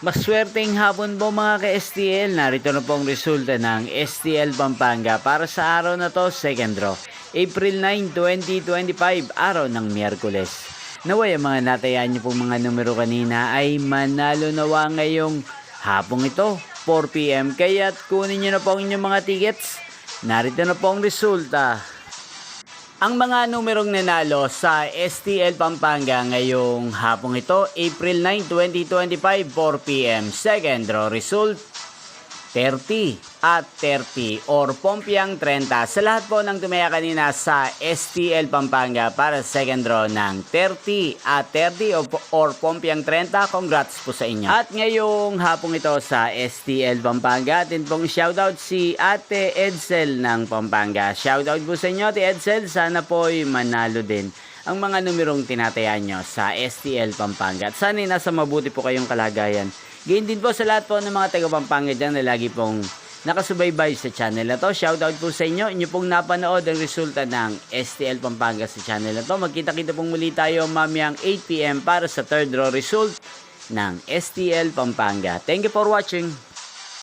Maswerteng hapon po mga ka-STL. Narito na pong resulta ng STL Pampanga para sa araw na to, second draw. April 9, 2025, araw ng Miyerkules. Naway ang mga natayaan niyo pong mga numero kanina ay manalo nawa ngayong hapong ito, 4 PM. Kaya't kunin niyo na po ang inyong mga tickets. Narito na po ang resulta. Ang mga numerong nanalo sa STL Pampanga ngayong hapong ito, April 9, 2025, 4 PM. Second draw result, 30 at 30 or Pompiang 30. Sa lahat po ng tumaya kanina sa STL Pampanga para sa second draw ng 30 at 30 or Pompiang 30, congrats po sa inyo. At ngayong hapong ito sa STL Pampanga, atin pong shoutout si Ate Edsel ng Pampanga. Shoutout po sa inyo, Ate Edsel. Sana po'y manalo din ang mga numerong tinatayaan nyo sa STL Pampanga. At sana'y nasa mabuti po kayong kalagayan. Gayon din po sa lahat po ng mga taga Pampanga dyan na lagi pong nakasubaybay sa channel na to. Shoutout po sa inyo. Inyo pong napanood ang resulta ng STL Pampanga sa channel na to. Magkita-kita pong muli tayo mamayang 8 PM para sa third draw result ng STL Pampanga. Thank you for watching.